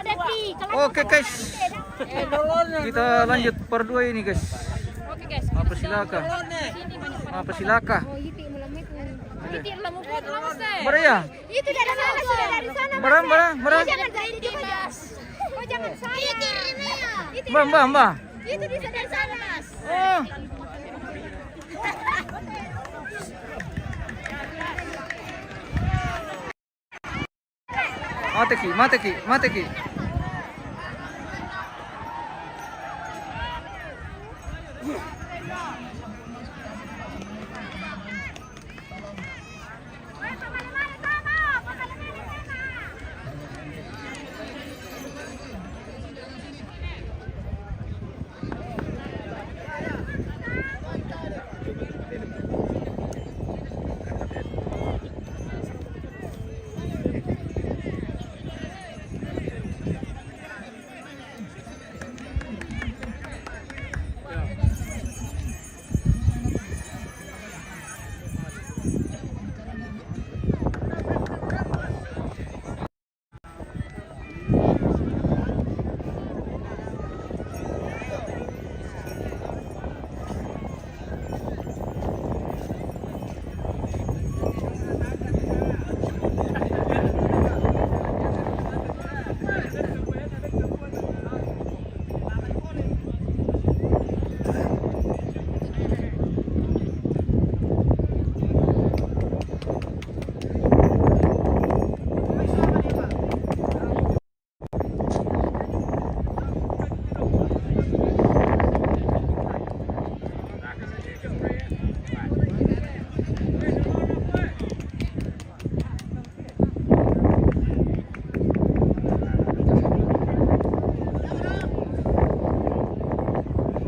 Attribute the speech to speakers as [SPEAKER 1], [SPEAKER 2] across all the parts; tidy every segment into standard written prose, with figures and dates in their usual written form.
[SPEAKER 1] Oke guys, kita lanjut part 2 ini guys.
[SPEAKER 2] Oke guys.
[SPEAKER 1] Apa silakan? Apa silakan? Bara ya?
[SPEAKER 2] Itu dari sana, sudah dari sana.
[SPEAKER 1] Barang.
[SPEAKER 2] Jangan dari itu Mas. Oh jangan saya.
[SPEAKER 1] Mbak.
[SPEAKER 2] Itu bisa dari sana Mas.
[SPEAKER 1] Oh. Mate ki.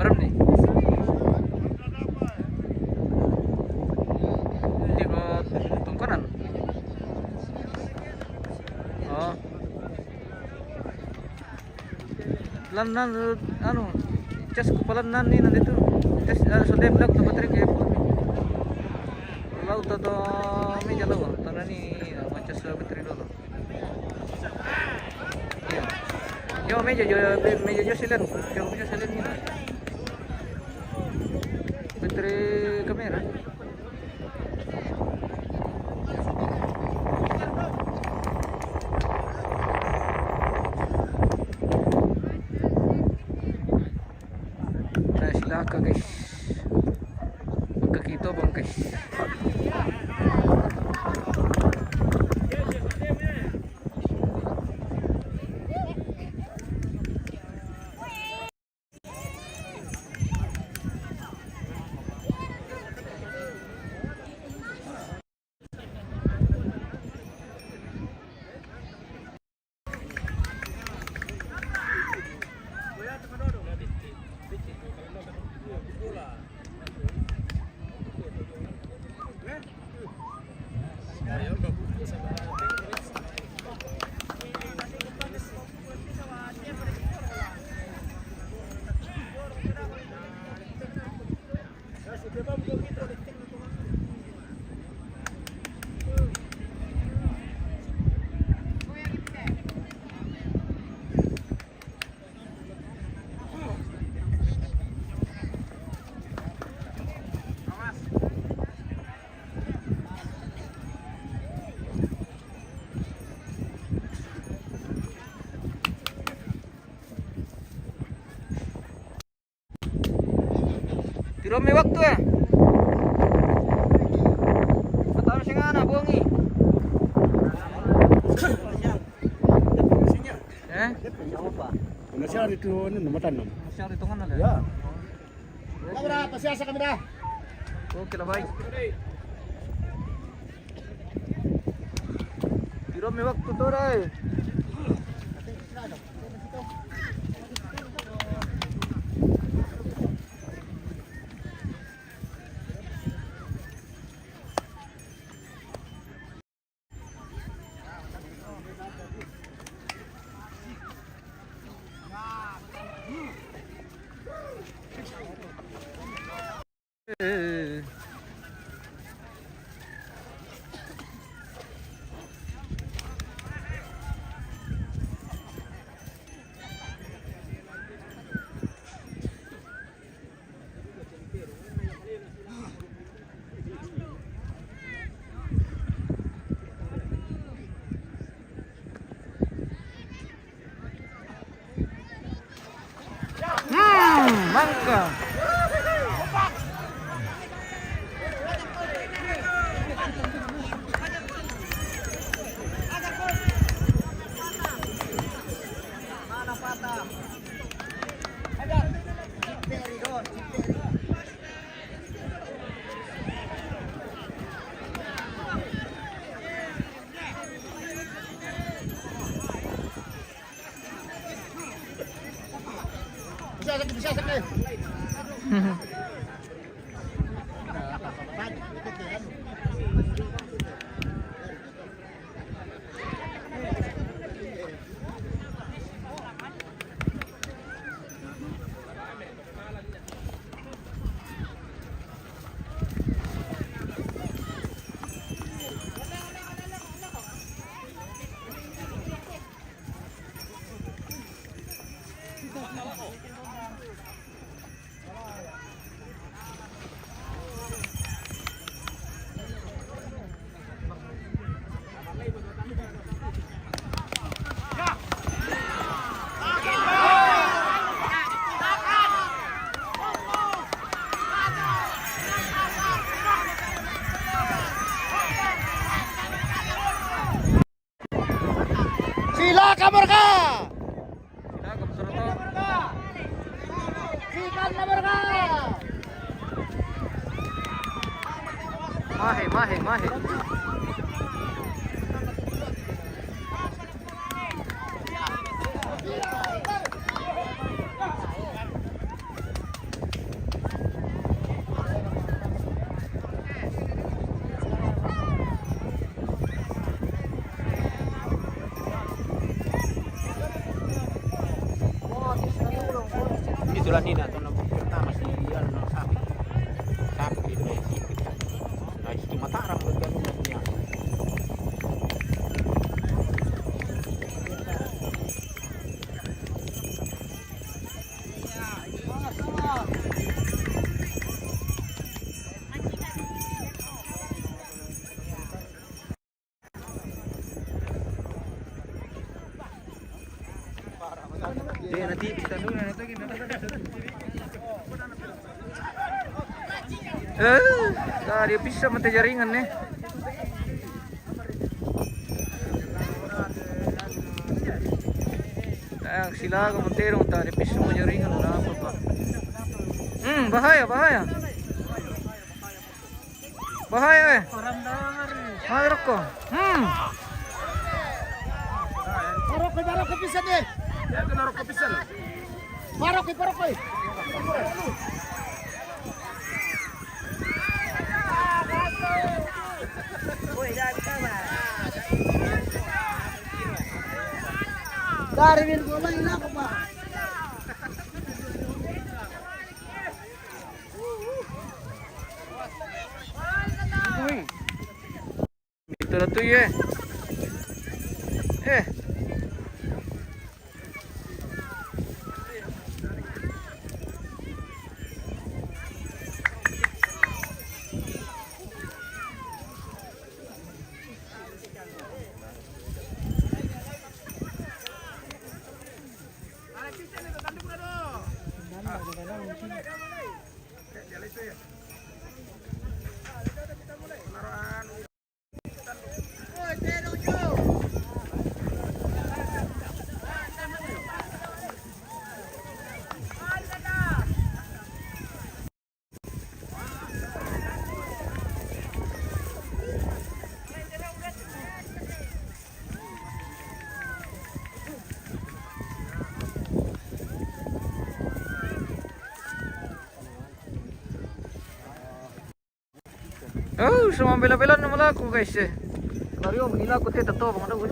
[SPEAKER 1] Barang nih. Di tongkonan. Oh. Lanan anu cas kepala nih nanti tuh. Cas sudah belak tempat trik ya. Laut atau meja lawa. Tanah nih macam betri dulu. Iya. Yo meja silen. Yo meja silen ini. Betri kamera. Nah, silakan guys. Pagkakito bang guys. Belum may waktu ya. Atau sing ana bongi.
[SPEAKER 3] Masyar itu nomatan nom.
[SPEAKER 1] Masyar itu kan ada.
[SPEAKER 3] Ya. Kamera, pasiasa kamera.
[SPEAKER 1] Oke lah baik. Belum may waktu tuh ray. angka.
[SPEAKER 3] Bisa sakit. Silakan mereka.
[SPEAKER 1] Silakan peserta.
[SPEAKER 3] Silakan mereka.
[SPEAKER 1] Mahe.
[SPEAKER 4] Itulah Nina tuh nomor pertama si ano sapi di Indonesia gitu. Nah itu Mataram betul punya.
[SPEAKER 1] Dia nanti kita dulu nanti dia bisa mati jaringan nih. Sila kementerong tadi bisa mau jaringan apa pak? Bahaya. Bahaya Marok ko.
[SPEAKER 3] Marok pisan deh. Ya marok pisan. Marok. Darwin bola ina ko ba?
[SPEAKER 1] Ito na to eh. Oh, sumambela-bela naman ako guys eh. Mario, manila ko tayo to, mga daw.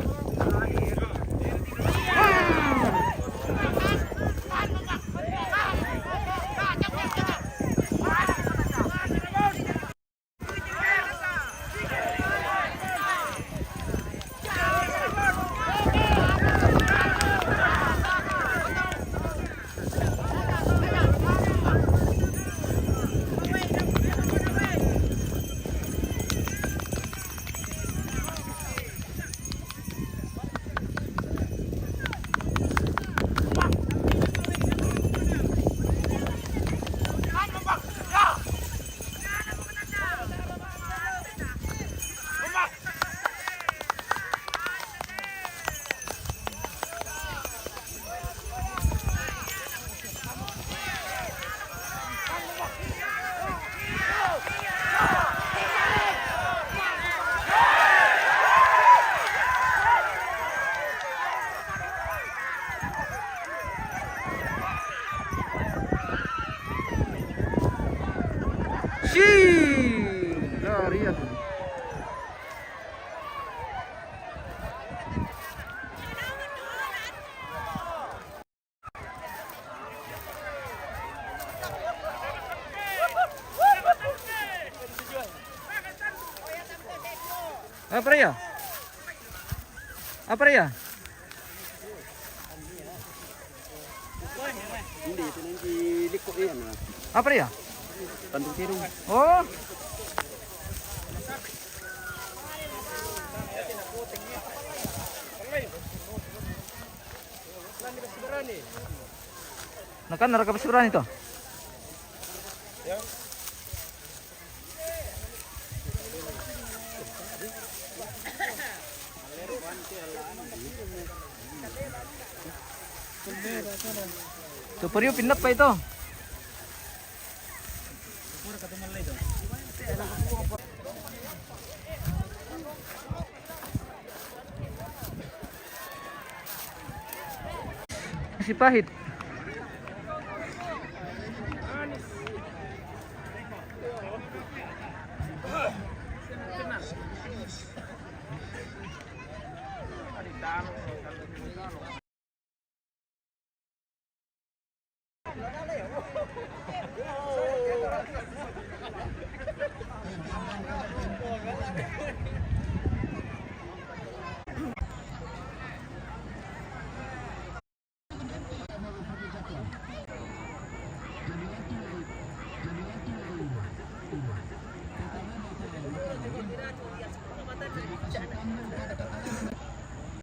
[SPEAKER 1] Apa ya? Apa ya?
[SPEAKER 3] Hindi, ito na yung liko yan.
[SPEAKER 1] Apa ya?
[SPEAKER 3] Tandong tirong.
[SPEAKER 1] Oh. Nakan nakapasuran ito. Superior pinat pa ito. Masih pahit.